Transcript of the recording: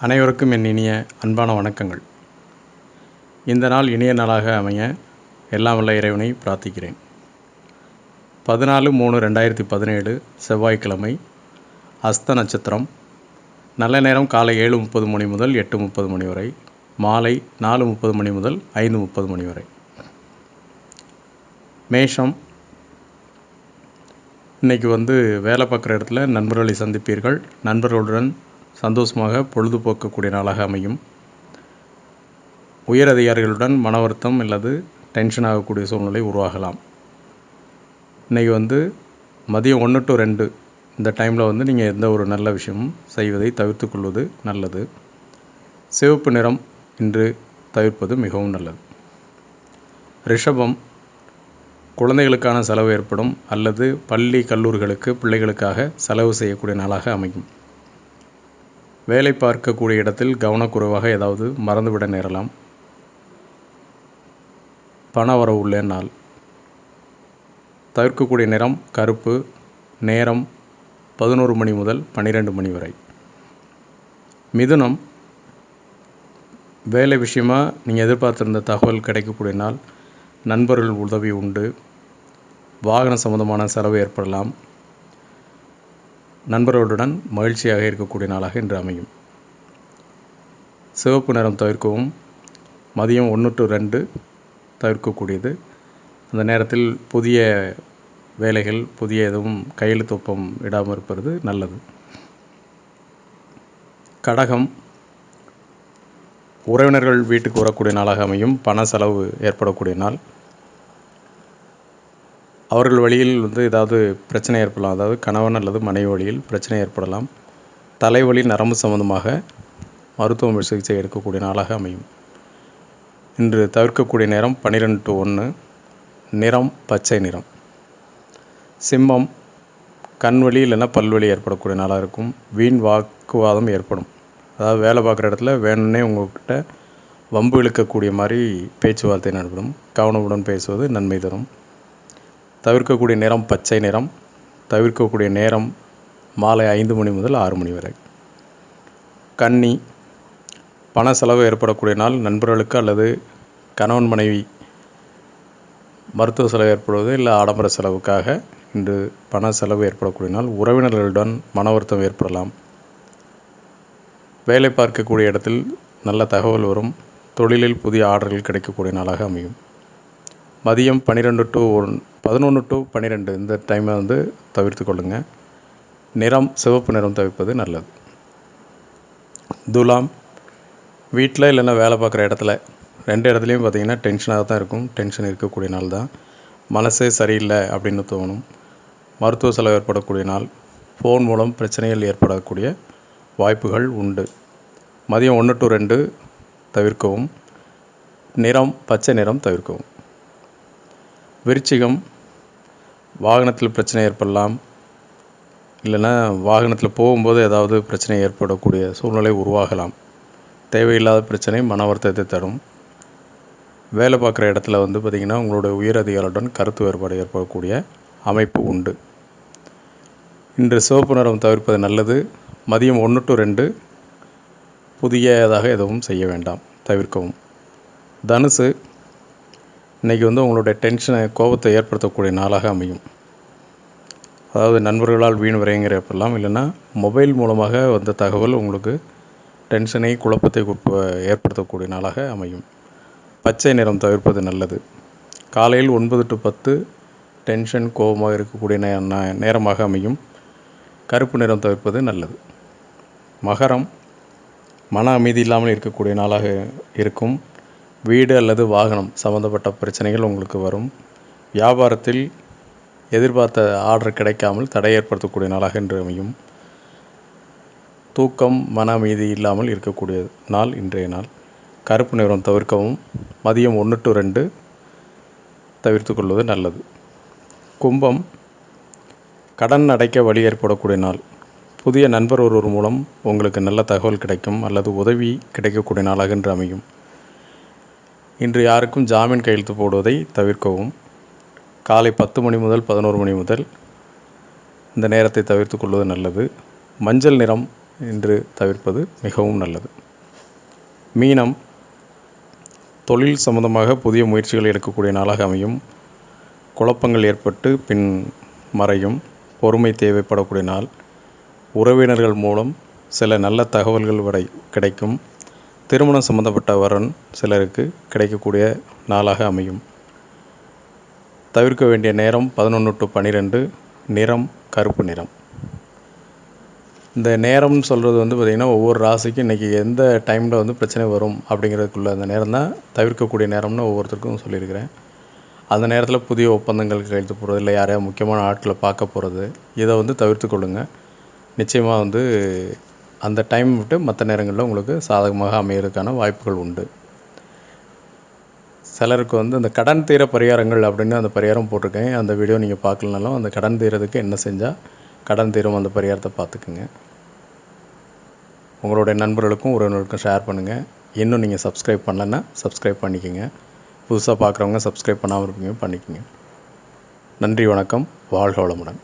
அனைவருக்கும் என் இனிய அன்பான வணக்கங்கள். இந்த நாள் இனிய நாளாக அமைய எல்லாம் வல்ல இறைவனை பிரார்த்திக்கிறேன். 14/3/2017 செவ்வாய்க்கிழமை, அஸ்த நட்சத்திரம். நல்ல நேரம் காலை 7:30 மணி முதல் 8:30 மணி வரை, மாலை 4:30 மணி முதல் 5:30 மணி வரை. மேஷம். இன்றைக்கி வேலை பார்க்குற இடத்துல நண்பர்களை சந்திப்பீர்கள். நண்பர்களுடன் சந்தோஷமாக பொழுதுபோக்கக்கூடிய நாளாக அமையும். உயர் அதிகாரிகளுடன் மன வருத்தம் அல்லது டென்ஷன் ஆகக்கூடிய சூழ்நிலை உருவாகலாம். இன்றைக்கி மதியம் 1 to 2 இந்த டைமில் நீங்கள் எந்த ஒரு நல்ல விஷயமும் செய்வதை தவிர்த்து கொள்வது நல்லது. சிவப்பு நிறம் இன்று தவிர்ப்பது மிகவும் நல்லது. ரிஷபம். குழந்தைகளுக்கான செலவு ஏற்படும் அல்லது பள்ளி கல்லூரிகளுக்கு பிள்ளைகளுக்காக செலவு செய்யக்கூடிய நாளாக அமையும். வேலை பார்க்கக்கூடிய இடத்தில் கவனக்குறைவாக ஏதாவது மறந்துவிட நேரலாம். பண வரவு உள்ள நாள். தவிர்க்கக்கூடிய நிறம் கருப்பு. நேரம் 11 மணி முதல் 12 மணி வரை. மிதுனம். வேலை விஷயமாக நீங்கள் எதிர்பார்த்திருந்த தகவல் கிடைக்கக்கூடிய நாள். நண்பர்கள் உதவி உண்டு. வாகன சம்பந்தமான செலவு ஏற்படலாம். நண்பர்களுடன் மகிழ்ச்சியாக இருக்கக்கூடிய நாளாக இன்று அமையும். சிவப்பு நிறம் தவிர்க்கவும். மதியம் 1 to 2 தவிர்க்கக்கூடியது. அந்த நேரத்தில் புதிய வேலைகள், புதிய எதுவும் கையெழுத்தொப்பம் இடாமல் இருப்பது நல்லது. கடகம். உறவினர்கள் வீட்டுக்கு வரக்கூடிய நாளாக அமையும். பண செலவு ஏற்படக்கூடிய நாள். அவர்கள் வழியில் ஏதாவது பிரச்சனை ஏற்படலாம். அதாவது கணவன் அல்லது மனைவி வழியில் பிரச்சனை ஏற்படலாம். தலைவலி, நரம்பு சம்பந்தமாக மருத்துவ சிகிச்சை எடுக்கக்கூடிய நாளாக அமையும். இன்று தவிர்க்கக்கூடிய நேரம் 12 to 1. நிறம் பச்சை நிறம். சிம்மம். கண்வலி இல்லைன்னா பல்வலி ஏற்படக்கூடிய நாளாக இருக்கும். வீண் வாக்குவாதம் ஏற்படும். அதாவது வேலை பார்க்குற இடத்துல வேணும்னே உங்கள்கிட்ட வம்பு இழுக்கக்கூடிய மாதிரி பேச்சுவார்த்தை நடப்படும். கவனமுடன் பேசுவது நன்மை தரும். தவிர்க்கக்கூடிய நிறம் பச்சை நிறம். தவிர்க்கக்கூடிய நேரம் மாலை 5 மணி முதல் 6 மணி வரை. கன்னி. பண செலவு ஏற்படக்கூடிய நாள். நண்பர்களுக்கு அல்லது கணவன் மனைவி மருத்துவ செலவு ஏற்படுவது இல்லை ஆடம்பர செலவுக்காக இன்று பண செலவு ஏற்படக்கூடிய நாள். உறவினர்களுடன் மன வருத்தம் ஏற்படலாம். வேலை பார்க்கக்கூடிய இடத்தில் நல்ல தகவல் வரும். தொழிலில் புதிய ஆர்டர்கள் கிடைக்கக்கூடிய நாளாக அமையும். மதியம் 11 to 12 இந்த டைமை தவிர்த்து கொள்ளுங்கள். நிறம் சிவப்பு நிறம் தவிர்ப்பது நல்லது. துலாம். வீட்டில் இல்லைன்னா வேலை பார்க்குற இடத்துல 2 இடத்துலையும் பார்த்திங்கன்னா டென்ஷனாக தான் இருக்கும். டென்ஷன் இருக்கக்கூடிய நாள் தான். மனசே சரியில்லை அப்படின்னு தோணும். மருத்துவ செலவு ஏற்படக்கூடிய நாள். ஃபோன் மூலம் பிரச்சனைகள் ஏற்படக்கூடிய வாய்ப்புகள் உண்டு. மதியம் 1 to 2 தவிர்க்கவும். நிறம் பச்சை நிறம் தவிர்க்கவும். விருச்சிகம். வாகனத்தில் பிரச்சனை ஏற்படலாம். இல்லைன்னா வாகனத்தில் போகும்போது ஏதாவது பிரச்சனை ஏற்படக்கூடிய சூழ்நிலை உருவாகலாம். தேவையில்லாத பிரச்சனை மன வருத்தத்தை தரும். வேலை பார்க்குற இடத்துல பார்த்திங்கன்னா உங்களுடைய உயர் அதிகாரியுடன் கருத்து வேறுபாடு ஏற்படக்கூடிய அமைப்பு உண்டு. இன்று சிவப்பு நிறம் தவிர்ப்பது நல்லது. மதியம் 1 to 2 புதியதாக எதுவும் செய்ய வேண்டாம், தவிர்க்கவும். தனுசு. இன்றைக்கி உங்களுடைய டென்ஷனை, கோபத்தை ஏற்படுத்தக்கூடிய நாளாக அமையும். அதாவது நண்பர்களால் வீண் விரைங்கிற ஏற்படலாம். இல்லைன்னா மொபைல் மூலமாக வந்த தகவல் உங்களுக்கு டென்ஷனை, குழப்பத்தை ஏற்படுத்தக்கூடிய நாளாக அமையும். பச்சை நிறம் தவிர்ப்பது நல்லது. காலையில் 9 to 10 டென்ஷன், கோபமாக இருக்கக்கூடிய நேரமாக அமையும். கருப்பு நிறம் தவிர்ப்பது நல்லது. மகரம். மன அமைதி இல்லாமல் இருக்கக்கூடிய நாளாக இருக்கும். வீடு அல்லது வாகனம் சம்பந்தப்பட்ட பிரச்சனைகள் உங்களுக்கு வரும். வியாபாரத்தில் எதிர்பார்த்த ஆர்டர் கிடைக்காமல் தடை ஏற்படுத்தக்கூடிய நாளாக இன்று அமையும். தூக்கம், மன அமைதி இல்லாமல் இருக்கக்கூடிய நாள் இன்றைய நாள். கருப்பு நிறம் தவிர்க்கவும். மதியம் 1 to 2 தவிர்த்து கொள்வது நல்லது. கும்பம். கடன் அடைக்க வழி ஏற்படக்கூடிய நாள். புதிய நண்பர் ஒருவர் மூலம் உங்களுக்கு நல்ல தகவல் கிடைக்கும் அல்லது உதவி கிடைக்கக்கூடிய நாளாக இன்று அமையும். இன்று யாருக்கும் ஜாமீன் கையெழுத்து போடுவதை தவிர்க்கவும். காலை 10 மணி முதல் 11 மணி முதல் இந்த நேரத்தை தவிர்த்து கொள்வது நல்லது. மஞ்சள் நிறம் இன்று தவிர்ப்பது மிகவும் நல்லது. மீனம், தொழில் சம்பந்தமாக புதிய முயற்சிகள் எடுக்கக்கூடிய நாளாக அமையும். குழப்பங்கள் ஏற்பட்டு பின் மறையும். பொறுமை தேவைப்படக்கூடிய நாள். உறவினர்கள் மூலம் சில நல்ல தகவல்கள் கிடைக்கும். திருமணம் சம்பந்தப்பட்ட வரன் சிலருக்கு கிடைக்கக்கூடிய நாளாக அமையும். தவிர்க்க வேண்டிய நேரம் 11 to 12. நிறம் கருப்பு நிறம். இந்த நேரம்னு சொல்கிறது பார்த்திங்கன்னா ஒவ்வொரு ராசிக்கும் இன்றைக்கி எந்த டைமில் பிரச்சனை வரும் அப்படிங்கிறதுக்குள்ள அந்த நேரம் தான் தவிர்க்கக்கூடிய நேரம்னு ஒவ்வொருத்தருக்கும் சொல்லியிருக்கிறேன். அந்த நேரத்தில் புதிய ஒப்பந்தங்கள் கையெழுத்து போகிறது, இல்லை யாரையாவது முக்கியமான ஆட்களை பார்க்க போகிறது, இதை தவிர்த்து கொள்ளுங்கள். நிச்சயமாக அந்த டைம் விட்டு மற்ற நேரங்களில் உங்களுக்கு சாதகமாக அமையிறதுக்கான வாய்ப்புகள் உண்டு. சிலருக்கு அந்த கடன் தீர பரிகாரங்கள் அப்படின்னு அந்த பரிகாரம் போட்டிருக்கேன். அந்த வீடியோ நீங்கள் பார்க்கலனாலும் அந்த கடன் தீரதுக்கு என்ன செஞ்சால் கடன் தீரும் அந்த பரிகாரத்தை பார்த்துக்குங்க. உங்களுடைய நண்பர்களுக்கும் உறவினர்களுக்கும் ஷேர் பண்ணுங்கள். இன்னும் நீங்கள் சப்ஸ்கிரைப் பண்ணலைன்னா சப்ஸ்கிரைப் பண்ணிக்கோங்க. புதுசாக பார்க்குறவங்க சப்ஸ்கிரைப் பண்ணாமல் இருப்பீங்க, பண்ணிக்கோங்க. நன்றி, வணக்கம், வாழ்க வளமுடன்.